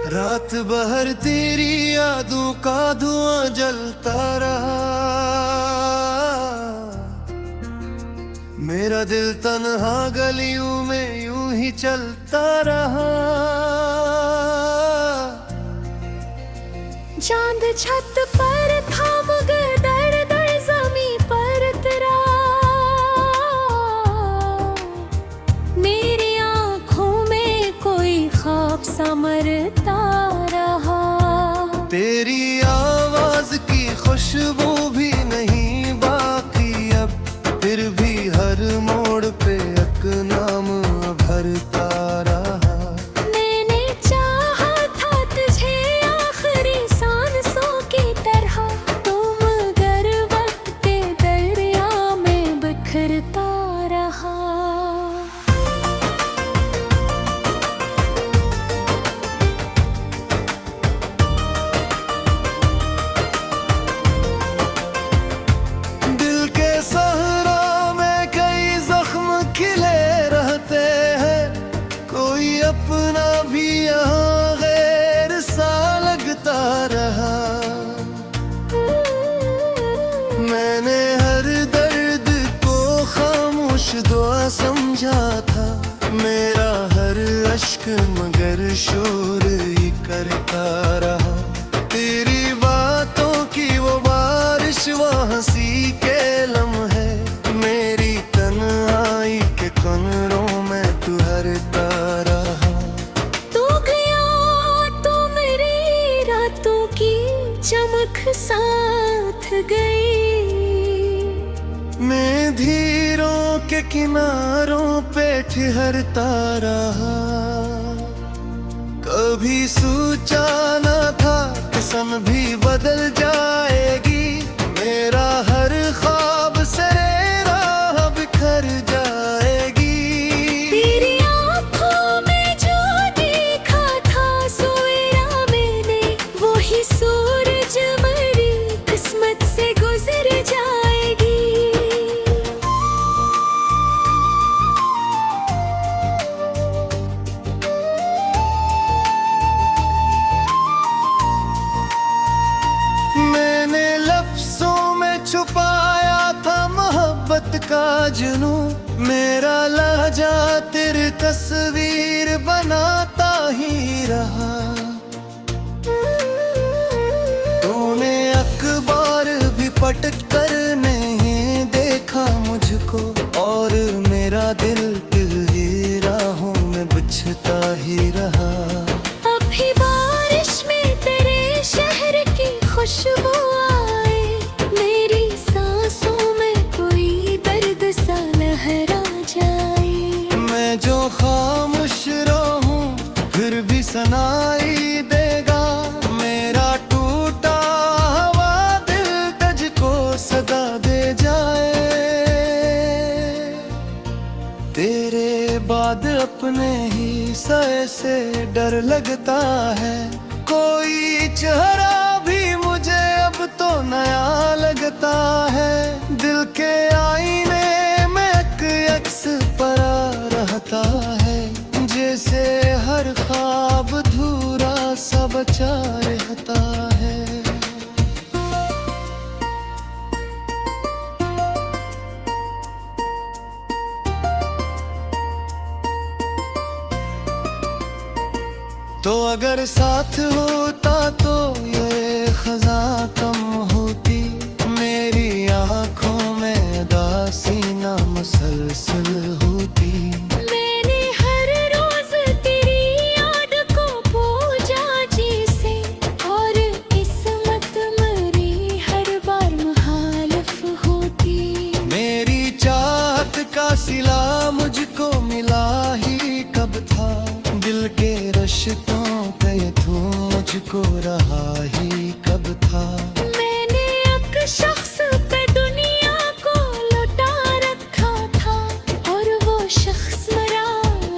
रात भर तेरी यादों का धुआं जलता रहा। मेरा दिल तन्हा गलियों में यूं ही चलता रहा। चांद छत पर था मगर दर्द ज़मीं पर तेरा। मेरी आँखों में कोई ख्वाब सा मरता रहा। तेरी आवाज की खुशबू भी नहीं बाकी अब, फिर भी हर मोड़ पे एक नाम भरता रहा। मैंने चाहा था तुझे आखिरी सांसों की तरह, तुम मगर वक्त के दरिया में बिखरता रहा। दिल के सहरा में कई जख्म खिले रहते हैं, कोई अपना भी यहाँ गैर सा लगता रहा। मैंने हर दर्द को खामोश दुआ समझा था, मेरा हर अश्क मगर शोर ही करता रहा। तेरी बातों की वो बारिश वो हंसी के लम्हे, मेरी तन्हाई के कमरों में तू हरता रहा। तू गया तो मेरी रातों की चमक साथ गई। मैं धीरों के किनारों पे ठहरता रहा। कभी सोचा न था कि सन भी बदल जाएगी, मेरा हर ख्वाब सरे राह बिखर जाएगी। तेरी आँखों में जो देखा था सोया मैंने, वो ही सूरज मेरी किस्मत से गुजर जाएगी। मैंने लफ्जों में छुपाया था मोहब्बत का जुनू, मेरा लहजा तेरी तस्वीर बनाता ही रहा। तूने अखबार भी पलट कर नहीं देखा मुझको, और मेरा दिल ही राहों में बिछता ही रहा। अभी बारिश में तेरे शहर की खुशबू आए, मेरी सांसों में कोई दर्द सा लहरा जाए। मैं जो खामोश रहूं फिर भी सुनाई देगा, मेरा टूटा हुआ दिल तुझको सदा दे जाए। तेरे बाद अपने ही सर से डर लगता है, कोई चेहरा भी मुझे अब तो नया लगता है। दिल के आईने में एक अक्स पड़ा रहता है, जैसे हर ख्वाब धूरा सा बचा रहता है। तो अगर साथ होता तो ये खजा कम होती, मेरी आँखों में दासी ना मुसलसल होती। मैंने हर रोज तेरी याद को पूजा जैसे, और किस्मत मेरी हर बार मुखालिफ होती। मेरी चाहत का सिला मुझको मिला ही कब था, दिल के रिश्तों का ये तू मुझको रहा ही कब था। मैंने एक शख्स पे दुनिया को लुटा रखा था, और वो शख्स मेरा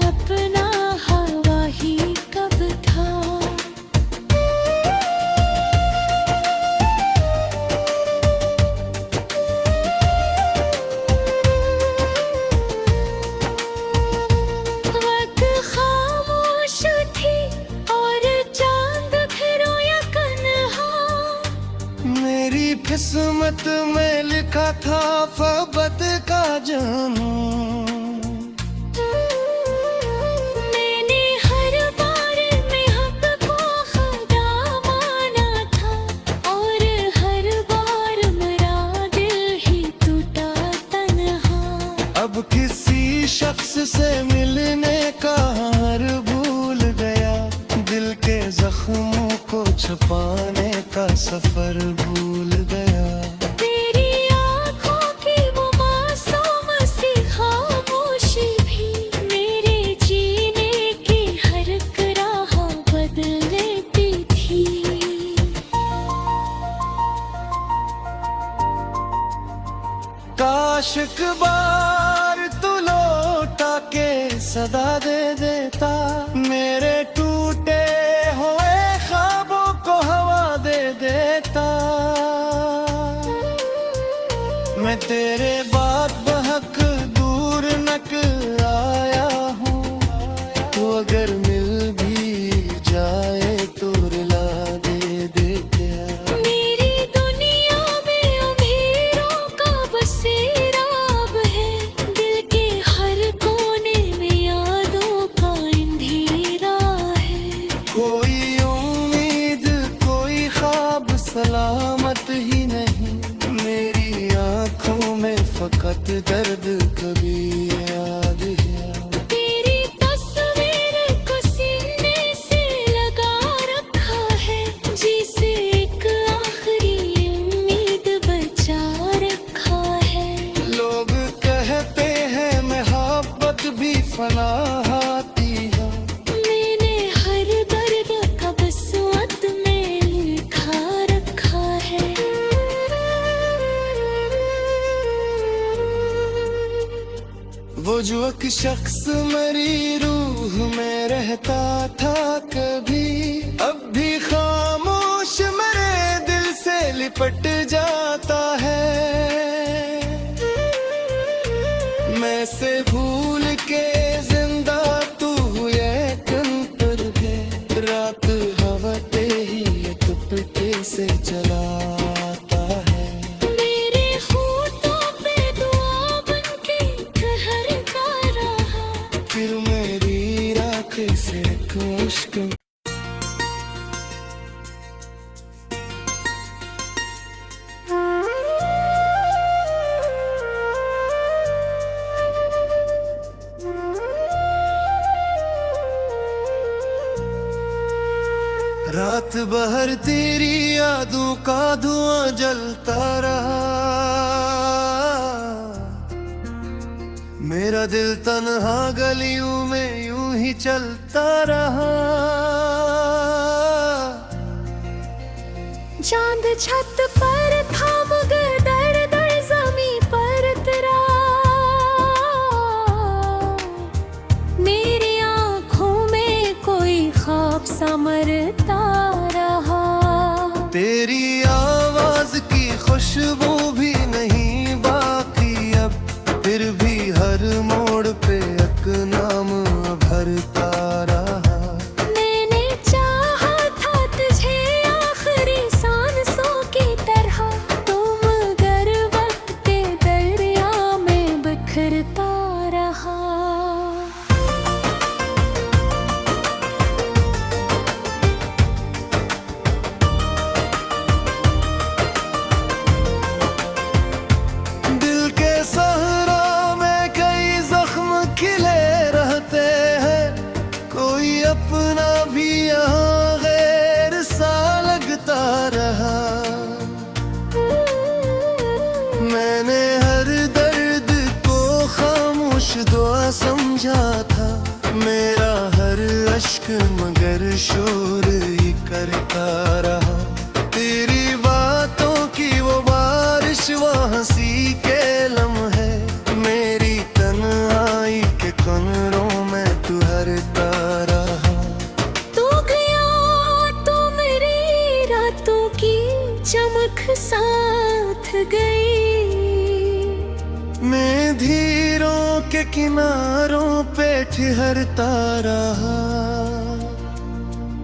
अपना हवा ही कब था। वक्त खामोश थी और किस्मत में लिखा था फ़बत का जानू। मैंने हर बार में हक को खुदा माना था और हर बार मेरा दिल ही टूटा तन्हा। अब किसी शख्स से मिलने का हर भूल गया, दिल के जख्मों को छुपाने का सफर भूल गया। तेरी आँखों की वो मासूम सी खामोशी भी मेरे जीने की हर राह बदल देती थी। काश एक बार तू लौटा के सदा दे देता, मेरे टूटे हुए ख्वाबों को हवा दे देता। मैं तेरे बाद बहक दूर नक आया हूँ, तो अगर मिल भी जाए तो रुला दे क्या। मेरी दुनिया में अमीरों का बसेरा अब है, दिल के हर कोने में यादों का अंधेरा है। कोई उम्मीद कोई ख्वाब सलामत ही नहीं, मेरी आंखों में फकत दर्द कभी याद है। तेरी तस्वीर को सीने से लगा रखा है, जिसे एक आखिरी उम्मीद बचा रखा है। लोग कहते हैं मोहब्बत भी फना आती है, मैंने हर दर्द का बसवत में लिखा रखा है। वो जो एक शख्स मेरी रूह में रहता था कभी, अब भी खामोश मेरे दिल से लिपट जाता है। मैं से भूल के जिंदा तू ये कन पर है, रात हवते ही ये तुपके से चलाता है। मेरे होठों पे दुआ बनके ठहरता रहा, फिर मेरी राख से मुश्क रात भर तेरी यादों का धुआं जलता रहा, मेरा दिल तन्हा गलियों में यूं ही चलता रहा। चांद छत पर था मगर दर दर ज़मीं पर तेरा, मेरी आँखों में कोई ख्वाब सा मरता रहा। तेरी आवाज की खुशबू भी नहीं बाकी अब, फिर भी हर मोड़ पे एक नाम भरता रहा। मैंने चाहा था तुझे आखिरी सांसों की तरह, तुम मगर वक्त के दरिया में बिखरता रहा। दिल के सहरा में कई जख्म खिले रहते हैं, कोई अपना भी यहाँ गैर सा लगता रहा। मैंने हर दर्द को खामोश दुआ समझा था, मेरा हर अश्क मगर शोर ही करता रहा। तेरी बातों की वो बारिश वो हंसी के लम्हे, मेरी तन्हाई के कमरों में तू हरता रहा। तू गया तो मेरी रातों की चमक साथ गई, मैं धीरों के किनारों पे ठहरता रहा।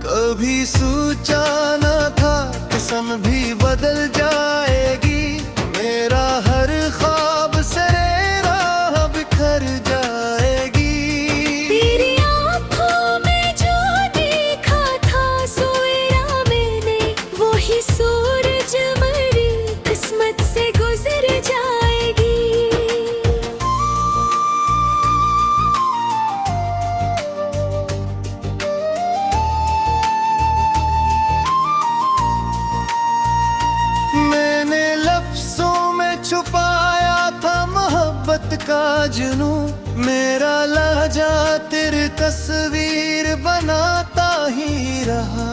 कभी सोचा न था कि सन भी बदल जाएगी, मजनू मेरा लहजा तेरी तस्वीर बनाता ही रहा।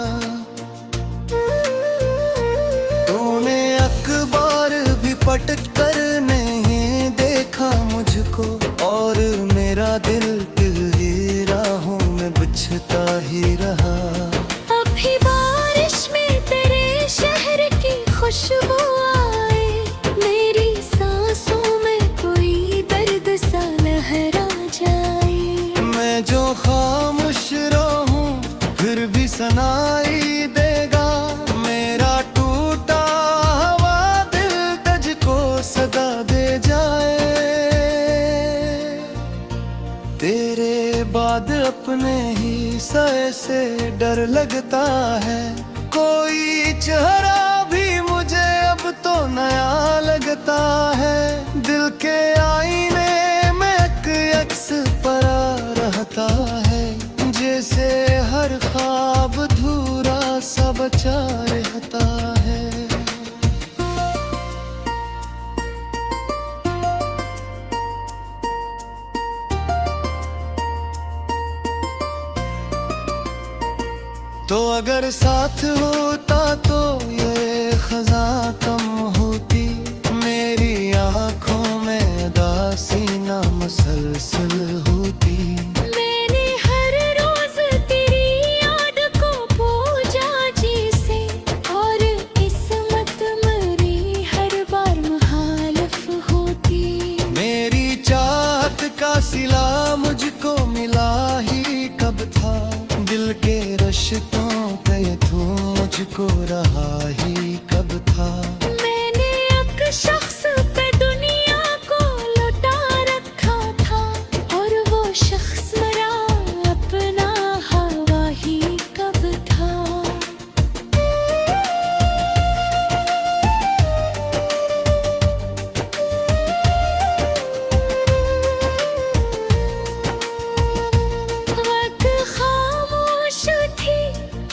तूने अखबार भी पलट कर नहीं देखा मुझको, और मेरा दिल ही राहों में बिछता ही रहा। अभी बारिश में तेरे शहर की खुशबू आए, मेरी सांसों में कोई दर्द सा लहरा जाए। मैं जो खामोश रहूं फिर भी सुनाई देगा मेरा टूटा हुआ दिल तुझको सदा दे जाए। तेरे बाद अपने ही सर से डर लगता है, कोई चेहरा भी मुझे अब तो नया लगता है। दिल के आईने में एक अक्स पड़ा रहता है, जैसे हर ख्वाब अधूरा सा बचा रहता है। तो अगर साथ होता तो ये खजा कम होती, मेरी आंखों में दासी ना मसलसल होती। मैंने हर रोज तेरी याद को पूजा जैसे, और किस्मत मरी हर बार मुखालिफ होती। मेरी चाहत का सिला मुझको मिला ही कब था, दिल के रिश्तों का ये तू मुझको रहा ही कब था। मैंने एक शख्स पे दुनिया को लुटा रखा था, और वो शख्स मरा अपना हवा ही कब था। वक्त खामोश थी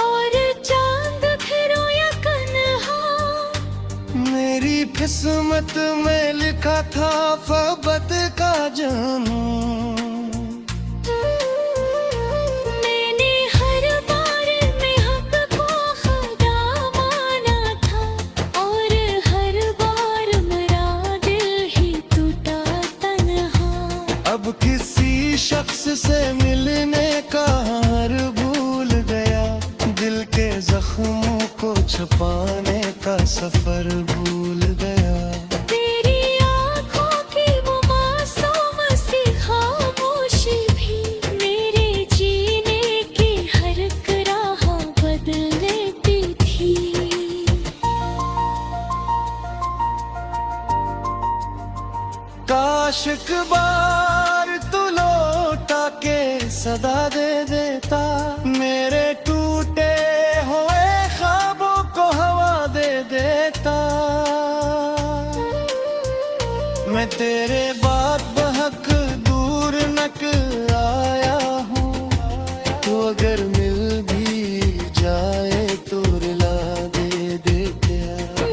और चांद फिर रोया कन्हा, मेरी किस्मत में लिखा था फ़बत का जानू। मैंने हर बार में हक को खुदा माना था, और हर बार मेरा दिल ही टूटा तन्हा। अब किसी शख्स से मिलने का हर भूल गया, दिल के जख्मों को छुपाने का सफर भूल गया। तेरी आँखों की वो मासूम सी खामोशी भी मेरे जीने की हर एक राह बदल देती थी। काश एक बार तू लौटा के सदा दे देता, मेरे टूटे हुए ख्वाबों को हवा दे देता। मैं तेरे बाद बहक दूर नक आया हूँ, तो अगर मिल भी जाए तो रुला दे देता।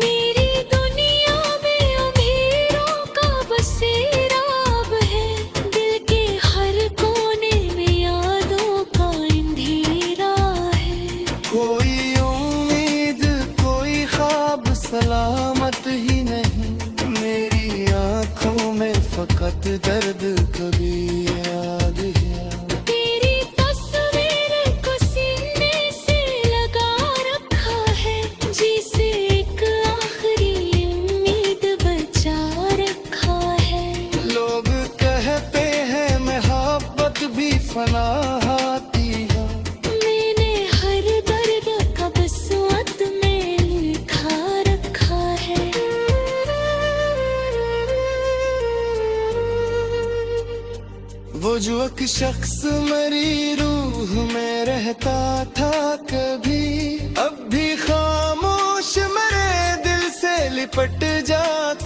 मेरी दुनिया में अंधेरों का बसेरा अब है, दिल के हर कोने में यादों का अंधेरा है। कोई उम्मीद कोई ख्वाब सलामत ही नहीं, मेरी आंखों में फकत दर्द कभी याद है। तेरी तस्वीर को सीने से लगा रखा है, जिसे एक आखिरी उम्मीद बचा रखा है। लोग कहते हैं मोहब्बत भी फना आती है, मैंने हर दर्द का बसवत में लिखा रखा है। वो जो एक शख्स मेरी रूह में रहता था कभी, अब भी खामोश मेरे दिल से लिपट जाता